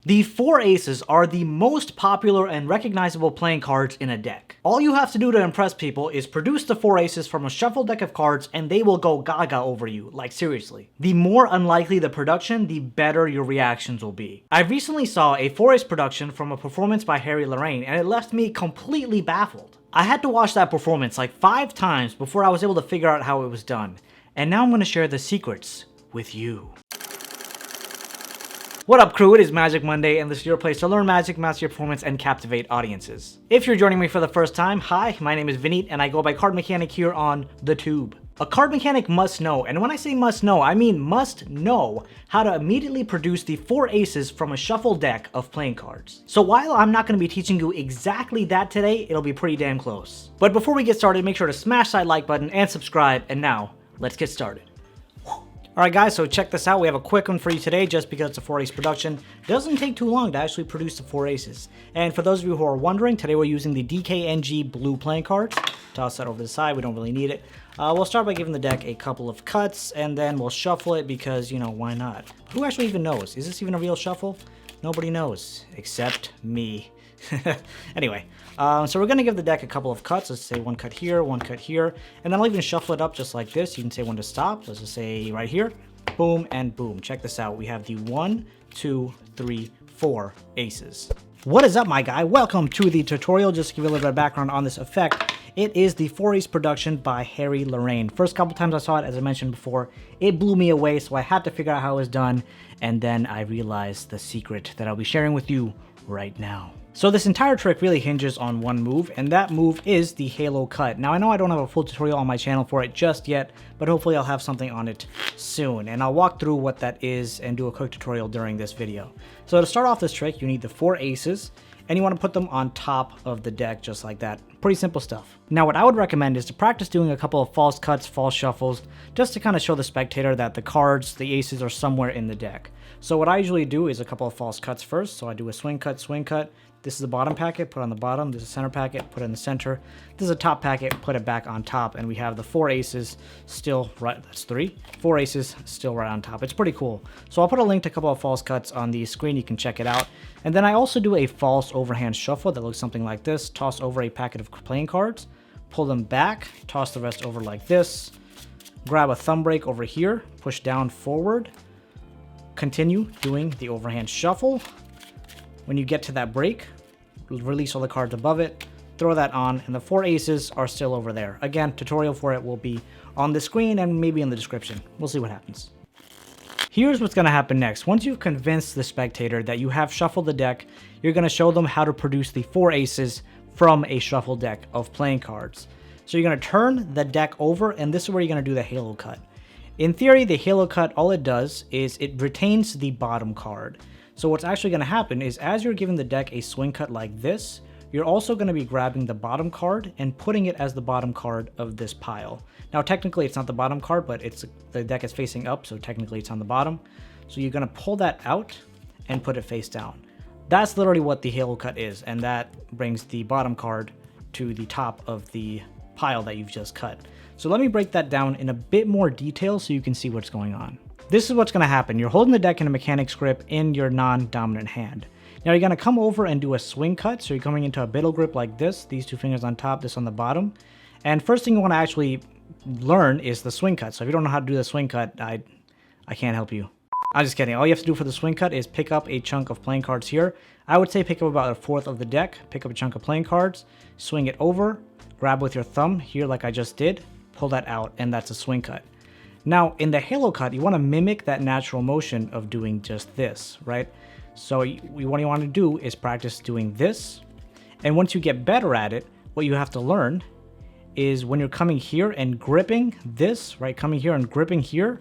The 4 aces are the most popular and recognizable playing cards in a deck. All you have to do to impress people is produce the 4 aces from a shuffled deck of cards and they will go gaga over you, like seriously. The more unlikely the production, the better your reactions will be. I recently saw a 4 ace production from a performance by Harry Lorraine and it left me completely baffled. I had to watch that performance like 5 times before I was able to figure out how it was done. And now I'm going to share the secrets with you. What up, crew? It is Magic Monday, and this is your place to learn Magic, master your performance, and captivate audiences. If you're joining me for the first time, hi, my name is Vineet, and I go by CardMechanic here on the tube. A card mechanic must know, and when I say must know, I mean must know how to immediately produce the 4 aces from a shuffled deck of playing cards. So while I'm not going to be teaching you exactly that today, it'll be pretty damn close. But before we get started, make sure to smash that like button and subscribe, and now, let's get started. Alright guys, so check this out. We have a quick one for you today just because it's a 4 ace production. It doesn't take too long to actually produce the 4 aces. And for those of you who are wondering, today we're using the DKNG blue playing cards. Toss that over to the side, we don't really need it. We'll start by giving the deck a couple of cuts and then we'll shuffle it because, you know, why not? Who actually even knows? Is this even a real shuffle? Nobody knows, except me. Anyway, so we're going to give the deck a couple of cuts. Let's say 1 cut here, 1 cut here, and then I'll even shuffle it up just like this. You can say when to stop. Let's just say right here, boom and boom. Check this out. We have the 1, 2, 3, 4 aces. What is up, my guy? Welcome to the tutorial. Just to give you a little bit of background on this effect, it is the 4 ace production by Harry Lorraine. First couple times I saw it, as I mentioned before, it blew me away, so I had to figure out how it was done, and then I realized the secret that I'll be sharing with you right now. So this entire trick really hinges on one move, and that move is the halo cut. Now I know I don't have a full tutorial on my channel for it just yet, but hopefully I'll have something on it soon, and I'll walk through what that is and do a quick tutorial during this video. So to start off this trick, you need the 4 aces, and you want to put them on top of the deck just like that. Pretty simple stuff. Now what I would recommend is to practice doing a couple of false cuts, false shuffles, just to kind of show the spectator that the cards, the aces, are somewhere in the deck. So what I usually do is a couple of false cuts first. So I do a swing cut, swing cut. This is the bottom packet, put on the bottom. This is a center packet, put it in the center. This is a top packet, put it back on top. And we have the 4 aces still right, that's 3. 4 aces still right on top. It's pretty cool. So I'll put a link to a couple of false cuts on the screen. You can check it out. And then I also do a false overhand shuffle that looks something like this. Toss over a packet of playing cards, pull them back, toss the rest over like this. Grab a thumb break over here, push down forward. Continue doing the overhand shuffle. When you get to that break, release all the cards above it, throw that on, and the 4 aces are still over there. Again, tutorial for it will be on the screen and maybe in the description. We'll see what happens. Here's what's going to happen next. Once you've convinced the spectator that you have shuffled the deck, you're going to show them how to produce the 4 aces from a shuffled deck of playing cards. So you're going to turn the deck over, and this is where you're going to do the halo cut. In theory, the halo cut, all it does is it retains the bottom card. So what's actually going to happen is as you're giving the deck a swing cut like this, you're also going to be grabbing the bottom card and putting it as the bottom card of this pile. Now technically it's not the bottom card, but the deck is facing up, so technically it's on the bottom. So you're going to pull that out and put it face down. That's literally what the halo cut is, and that brings the bottom card to the top of the pile that you've just cut. So let me break that down in a bit more detail so you can see what's going on. This is what's going to happen. You're holding the deck in a mechanic's grip in your non-dominant hand. Now you're going to come over and do a swing cut. So you're coming into a biddle grip like this, these 2 fingers on top, this on the bottom. And first thing you want to actually learn is the swing cut. So if you don't know how to do the swing cut, I can't help you. I'm just kidding. All you have to do for the swing cut is pick up a chunk of playing cards here. I would say pick up about 1/4 of the deck, pick up a chunk of playing cards, swing it over, grab with your thumb here like I just did, pull that out, and that's a swing cut. Now, in the halo cut, you want to mimic that natural motion of doing just this, right? So what you want to do is practice doing this. And once you get better at it, what you have to learn is when you're coming here and gripping this, right? Coming here and gripping here,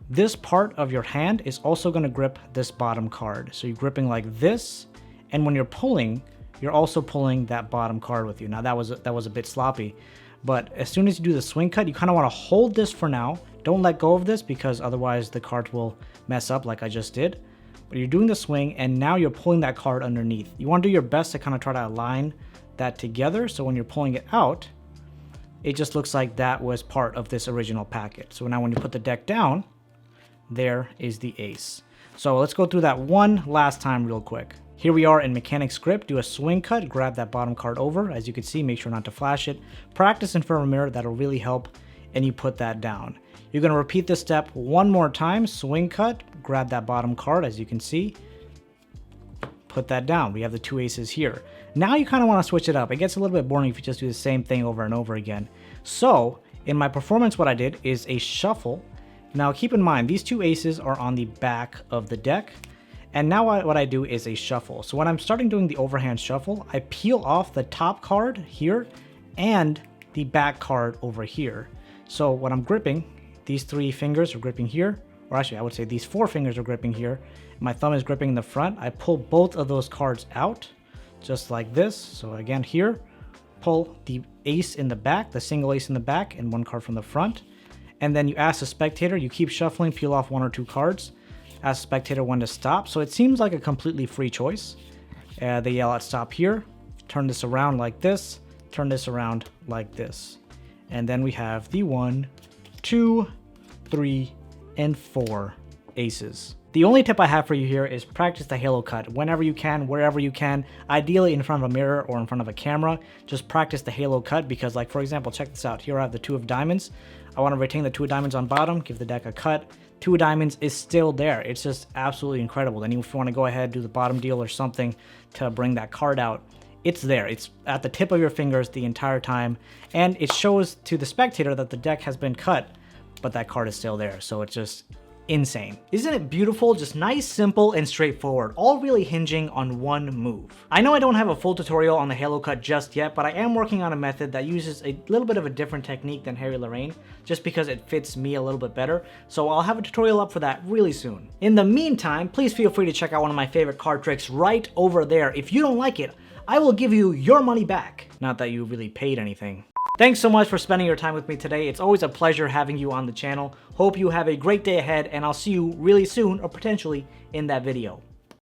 this part of your hand is also going to grip this bottom card. So you're gripping like this. And when you're pulling, you're also pulling that bottom card with you. Now that was a bit sloppy, but as soon as you do the swing cut, you kind of want to hold this for now. Don't let go of this because otherwise the card will mess up like I just did. But you're doing the swing and now you're pulling that card underneath. You want to do your best to kind of try to align that together. So when you're pulling it out, it just looks like that was part of this original packet. So now when you put the deck down, there is the ace. So let's go through that one last time real quick. Here we are in mechanic script. Do a swing cut, grab that bottom card over. As you can see, make sure not to flash it. Practice in front of a mirror, that'll really help, and you put that down. You're gonna repeat this step one more time. Swing cut, grab that bottom card, as you can see. Put that down. We have the 2 aces here. Now you kind of want to switch it up. It gets a little bit boring if you just do the same thing over and over again. So in my performance, what I did is a shuffle. Now keep in mind, these 2 aces are on the back of the deck. And now what I do is a shuffle. So when I'm starting doing the overhand shuffle, I peel off the top card here and the back card over here. So when I'm gripping, these 3 fingers are gripping here, or actually I would say these 4 fingers are gripping here. My thumb is gripping in the front. I pull both of those cards out, just like this. So again here, pull the ace in the back, the single ace in the back, and 1 card from the front. And then you ask the spectator, you keep shuffling, peel off 1 or 2 cards. Ask the spectator when to stop. So it seems like a completely free choice. They yell at stop here. Turn this around like this. Turn this around like this. And then we have the 1, 2, 3, and 4 aces. The only tip I have for you here is practice the halo cut whenever you can, wherever you can, ideally in front of a mirror or in front of a camera. Just practice the halo cut because, like, for example, check this out. Here I have the 2 of diamonds. I want to retain the 2 of diamonds on bottom, give the deck a cut. 2 of diamonds is still there. It's just absolutely incredible. Then if you want to go ahead, do the bottom deal or something to bring that card out, it's there. It's at the tip of your fingers the entire time. And it shows to the spectator that the deck has been cut, but that card is still there. So it's just insane. Isn't it beautiful? Just nice, simple, and straightforward, all really hinging on one move. I know I don't have a full tutorial on the halo cut just yet, but I am working on a method that uses a little bit of a different technique than Harry Lorraine, just because it fits me a little bit better. So I'll have a tutorial up for that really soon. In the meantime, please feel free to check out one of my favorite card tricks right over there. If you don't like it, I will give you your money back. Not that you really paid anything. Thanks so much for spending your time with me today. It's always a pleasure having you on the channel. Hope you have a great day ahead, and I'll see you really soon, or potentially in that video.